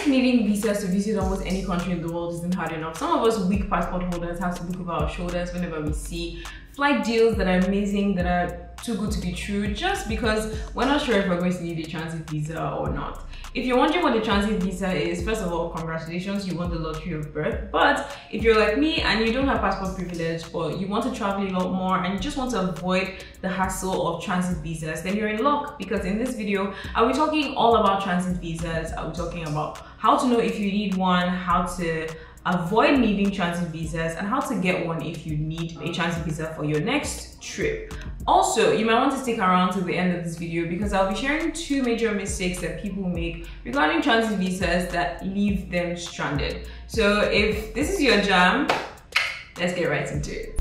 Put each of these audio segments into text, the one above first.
if needing visas to visit almost any country in the world isn't hard enough, some of us weak passport holders have to look over our shoulders whenever we see flight deals that are amazing, that are too good to be true, just because we're not sure if we're going to need a transit visa or not. If you're wondering what a transit visa is, first of all, congratulations, you won the lottery of birth. But if you're like me and you don't have passport privilege, or you want to travel a lot more and you just want to avoid the hassle of transit visas, then you're in luck, because in this video, I'll be talking all about transit visas. I'll be talking about how to know if you need one, how to avoid needing transit visas, and how to get one if you need a transit visa for your next trip. Also, you might want to stick around till the end of this video, because I'll be sharing 2 major mistakes that people make regarding transit visas that leave them stranded. So if this is your jam, let's get right into it.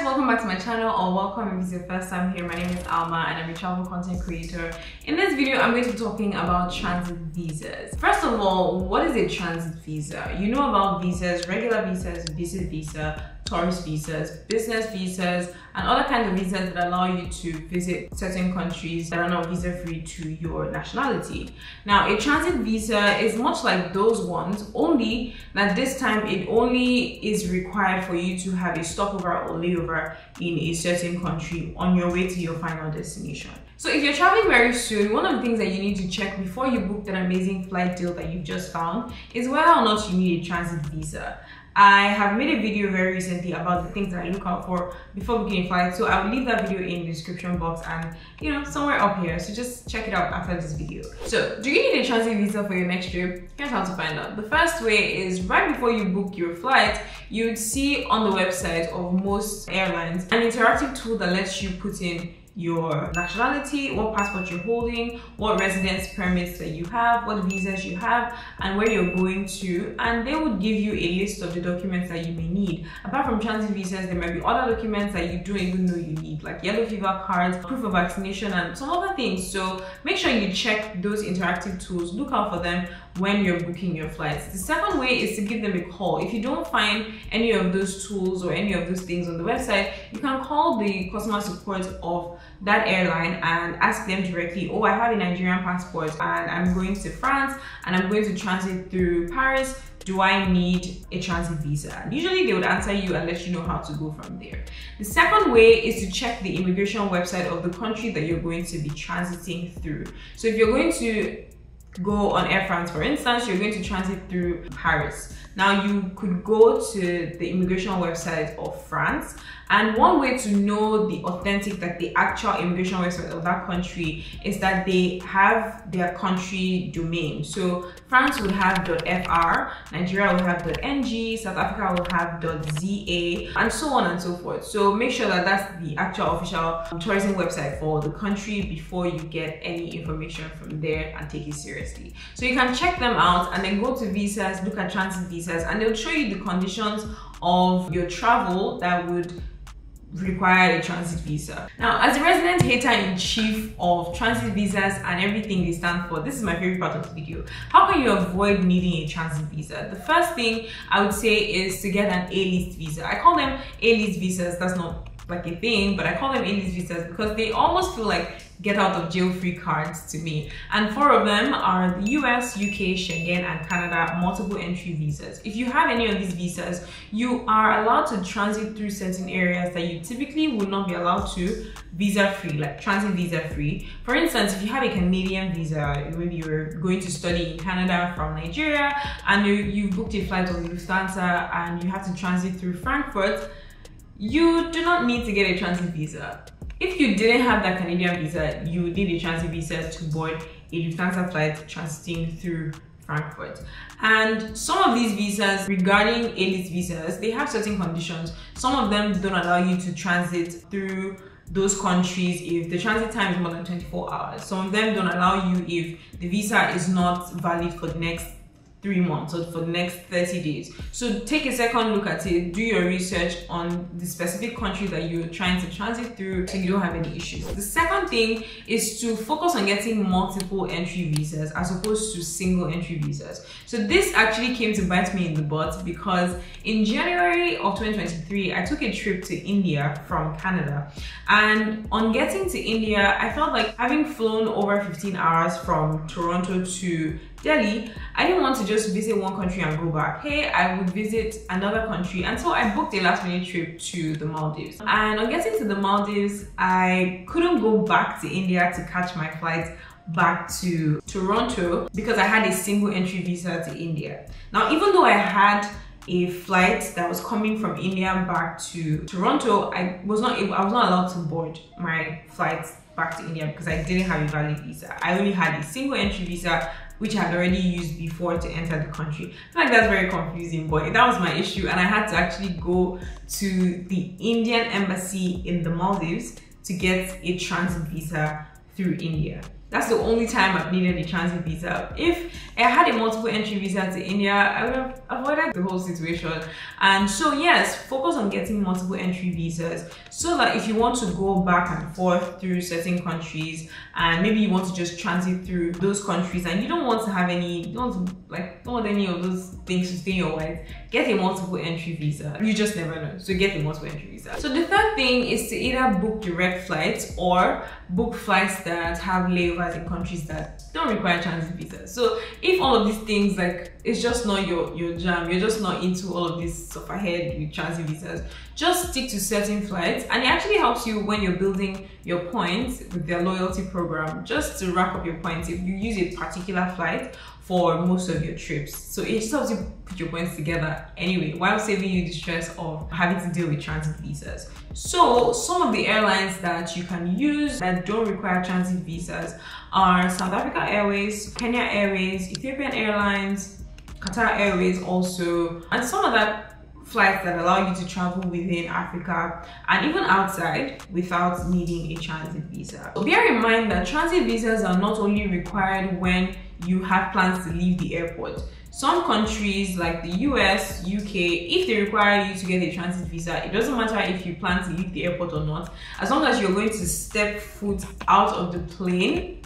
Welcome back to my channel, or welcome if it's your first time here. My name is Alma and I'm a travel content creator. In this video, I'm going to be talking about transit visas. First of all, what is a transit visa? You know about visas, regular visas, visit visa, tourist visas, business visas, and other kinds of visas that allow you to visit certain countries that are not visa-free to your nationality. Now, a transit visa is much like those ones, only that this time it only is required for you to have a stopover or layover in a certain country on your way to your final destination. So if you're traveling very soon, one of the things that you need to check before you book that amazing flight deal that you've just found is whether or not you need a transit visa. I have made a video very recently about the things that I look out for before booking a flight, so I'll leave that video in the description box and somewhere up here, so just check it out after this video. So do you need a transit visa for your next trip? Here's how to find out. The first way is right before you book your flight, you would see on the website of most airlines an interactive tool that lets you put in your nationality, what passport you're holding, what residence permits that you have, what visas you have, and where you're going to, and they would give you a list of the documents that you may need. Apart from transit visas, there might be other documents that you don't even know you need, like yellow fever cards, proof of vaccination, and some other things. So make sure you check those interactive tools, look out for them when you're booking your flights. The second way is to give them a call. If you don't find any of those tools or any of those things on the website, you can call the customer support of that airline and ask them directly, oh, I have a Nigerian passport and I'm going to France and I'm going to transit through Paris. Do I need a transit visa? And usually they would answer you and let you know how to go from there. The second way is to check the immigration website of the country that you're going to be transiting through. So if you're going to go on Air France, for instance, you're going to transit through Paris. Now you could go to the immigration website of France, and one way to know the authentic, like the actual immigration website of that country, is that they have their country domain. So France would have .fr, Nigeria will have .ng, South Africa will have .za, and so on and so forth. So make sure that that's the actual official tourism website for the country before you get any information from there and take it seriously. So you can check them out and then go to visas, look at transit visas, and they'll show you the conditions of your travel that would require a transit visa. Now, as a resident hater-in-chief of transit visas and everything they stand for, this is my favorite part of the video. How can you avoid needing a transit visa? The first thing I would say is to get an A-list visa. I call them A-list visas. That's not like a thing, but I call them A-list visas because they almost feel like get out of jail free cards to me. And 4 of them are the US, UK, Schengen, and Canada multiple entry visas. If you have any of these visas, you are allowed to transit through certain areas that you typically would not be allowed to visa free, like transit visa free. For instance, if you have a Canadian visa, maybe you're going to study in Canada from Nigeria and you booked a flight on Lufthansa and you have to transit through Frankfurt, you do not need to get a transit visa. If you didn't have that Canadian visa, you would need a transit visa to board a Lufthansa flight transiting through Frankfurt. And some of these visas, regarding A-list visas, they have certain conditions. Some of them don't allow you to transit through those countries if the transit time is more than 24 hours. Some of them don't allow you if the visa is not valid for the next 3 months or for the next 30 days. So take a second look at it, do your research on the specific country that you're trying to transit through so you don't have any issues. The second thing is to focus on getting multiple entry visas as opposed to single entry visas. So this actually came to bite me in the butt because in January of 2023, I took a trip to India from Canada. And on getting to India, I felt like having flown over 15 hours from Toronto to Delhi, I didn't want to just visit one country and go back. Hey, I would visit another country. And so I booked a last minute trip to the Maldives. And on getting to the Maldives, I couldn't go back to India to catch my flight back to Toronto because I had a single entry visa to India. Now, even though I had a flight that was coming from India back to Toronto, I was not allowed to board my flight back to India because I didn't have a valid visa. I only had a single entry visa which I had already used before to enter the country. I feel like that's very confusing, but that was my issue, and I had to actually go to the Indian embassy in the Maldives to get a transit visa through India. That's the only time I've needed a transit visa. If I had a multiple entry visa to India, I would have avoided the whole situation. And so yes, focus on getting multiple entry visas so that if you want to go back and forth through certain countries and maybe you want to just transit through those countries and you don't want to have any, don't want any of those things to stay in your white, get a multiple entry visa. You just never know. So get a multiple entry visa. So the third thing is to either book direct flights or book flights that have layovers in countries that don't require transit visas. So if all of these things, like, it's just not your jam, you're just not into all of this stuff ahead with transit visas, just stick to certain flights. And it actually helps you when you're building your points with their loyalty program, just to rack up your points if you use a particular flight for most of your trips. So it just helps you put your points together anyway, while saving you the stress of having to deal with transit visas. So some of the airlines that you can use that don't require transit visas are South Africa Airways, Kenya Airways, Ethiopian Airlines, Qatar Airways also, and some other flights that allow you to travel within Africa and even outside without needing a transit visa. Bear in mind that transit visas are not only required when you have plans to leave the airport. Some countries like the US, UK, if they require you to get a transit visa, it doesn't matter if you plan to leave the airport or not, as long as you're going to step foot out of the plane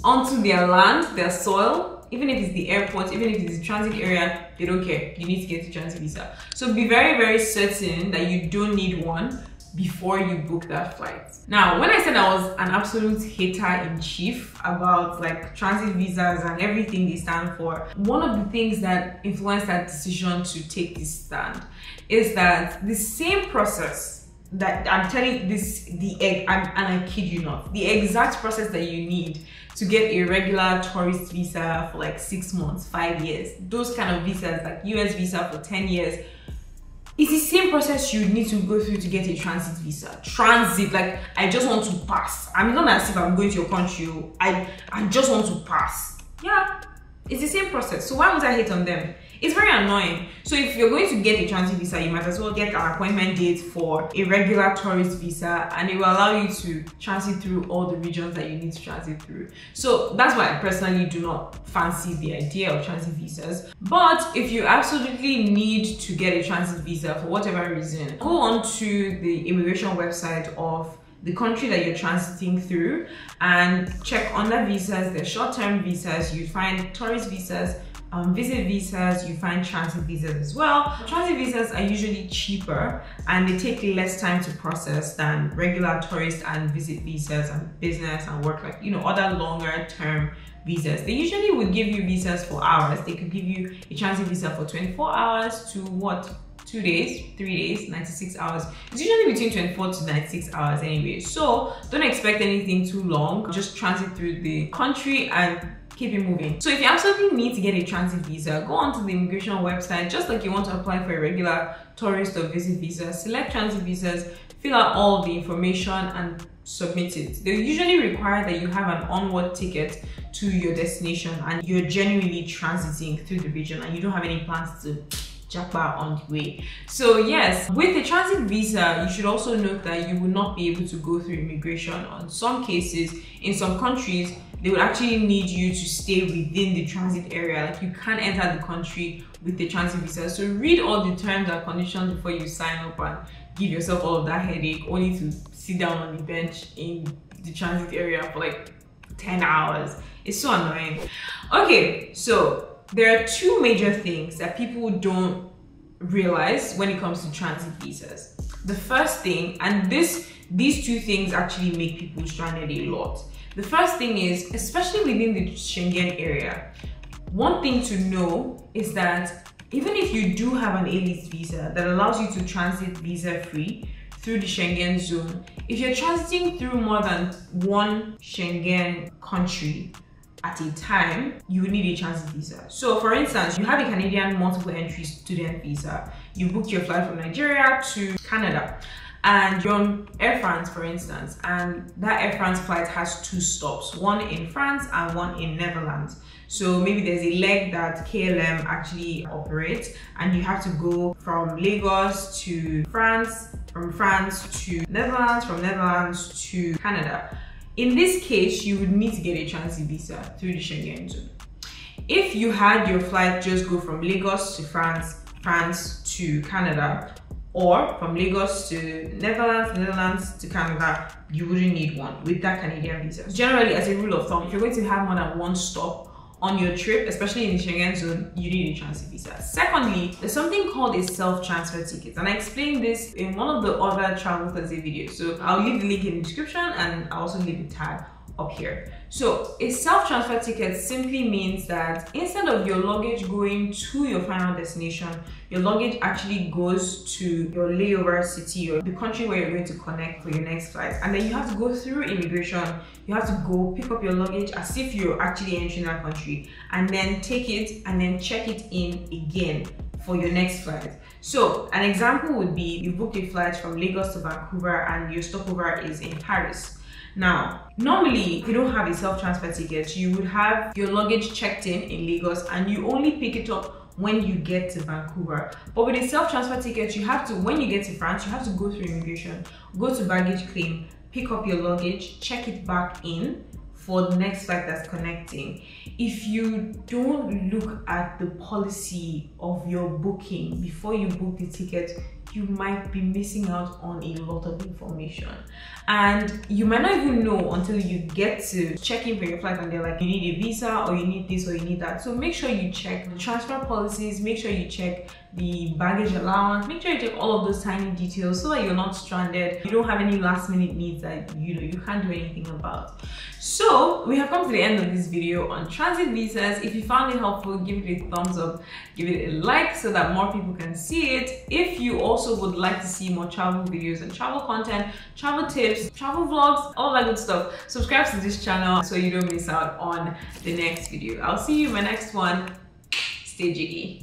onto their land, their soil, even if it's the airport, even if it's the transit area, they don't care. You need to get a transit visa. So be very, very certain that you don't need one before you book that flight. Now, when I said I was an absolute hater in chief about like transit visas and everything they stand for, one of the things that influenced that decision to take this stand is that the same process that I'm telling this, and I kid you not, the exact process that you need to get a regular tourist visa for like 6 months, 5 years, those kind of visas, like US visa for 10 years, it's the same process you need to go through to get a transit visa. Transit, like, I just want to pass. I'm not as if I'm going to your country. I just want to pass. Yeah, it's the same process. So why would I hate on them? It's very annoying. So if you're going to get a transit visa, you might as well get an appointment date for a regular tourist visa, and it will allow you to transit through all the regions that you need to transit through. So that's why I personally do not fancy the idea of transit visas. But if you absolutely need to get a transit visa for whatever reason, go on to the immigration website of the country that you're transiting through and check under visas. There's short-term visas, you find tourist visas, visit visas, you find transit visas as well. Transit visas are usually cheaper and they take less time to process than regular tourist and visit visas and business and work, like, you know, other longer term visas. They usually would give you visas for hours. They could give you a transit visa for 24 hours to what? 2 days, 3 days, 96 hours. It's usually between 24 to 96 hours anyway. So don't expect anything too long. Just transit through the country and keep it moving. So if you absolutely need to get a transit visa, go onto the immigration website, just like you want to apply for a regular tourist or visit visa. Select transit visas, fill out all the information and submit it. They usually require that you have an onward ticket to your destination and you're genuinely transiting through the region and you don't have any plans to jackpot on the way. So yes, with a transit visa, you should also note that you will not be able to go through immigration. On some cases, in some countries, they would actually need you to stay within the transit area. Like you can't enter the country with the transit visa. So read all the terms and conditions before you sign up and give yourself all of that headache only to sit down on the bench in the transit area for like 10 hours. It's so annoying. Okay, so there are two major things that people don't realize when it comes to transit visas. The first thing, and these two things actually make people stranded a lot. The first thing is, especially within the Schengen area, one thing to know is that even if you do have an A-list visa that allows you to transit visa-free through the Schengen zone, if you're transiting through more than one Schengen country at a time, you would need a transit visa. So for instance, you have a Canadian multiple entry student visa. You booked your flight from Nigeria to Canada and you're on Air France, for instance, and that Air France flight has two stops, one in France and one in Netherlands. So maybe there's a leg that KLM actually operates and you have to go from Lagos to France, from France to Netherlands, from Netherlands to Canada. In this case, you would need to get a transit visa through the Schengen zone. If you had your flight just go from Lagos to France, France to Canada, or from Lagos to Netherlands, Netherlands to Canada, you wouldn't need one with that Canadian visa. Generally, as a rule of thumb, if you're going to have more than one stop on your trip, especially in the Schengen zone, you need a transit visa. Secondly, there's something called a self-transfer ticket, and I explained this in one of the other Travel Thursday videos. So I'll leave the link in the description and I'll also leave the tag up here. So a self-transfer ticket simply means that instead of your luggage going to your final destination, your luggage actually goes to your layover city or the country where you're going to connect for your next flight. And then you have to go through immigration. You have to go pick up your luggage as if you're actually entering that country and then take it and then check it in again for your next flight. So an example would be you booked a flight from Lagos to Vancouver and your stopover is in Paris. Now, normally, if you don't have a self-transfer ticket, you would have your luggage checked in Lagos and you only pick it up when you get to Vancouver. But with a self-transfer ticket, you have to, when you get to France, you have to go through immigration, go to baggage claim, pick up your luggage, check it back in for the next flight that's connecting. If you don't look at the policy of your booking before you book the ticket, you might be missing out on a lot of information. And you might not even know until you get to check in for your flight and they're like, you need a visa or you need this or you need that. So make sure you check the transfer policies, make sure you check the baggage allowance, make sure you check all of those tiny details so that you're not stranded. You don't have any last minute needs that you can't do anything about. So we have come to the end of this video on transit visas. If you found it helpful, give it a thumbs up, give it a like so that more people can see it. If you also would like to see more travel videos and travel content, travel tips, travel vlogs, all that good stuff, subscribe to this channel so you don't miss out on the next video. I'll see you in my next one. Stay jiggy.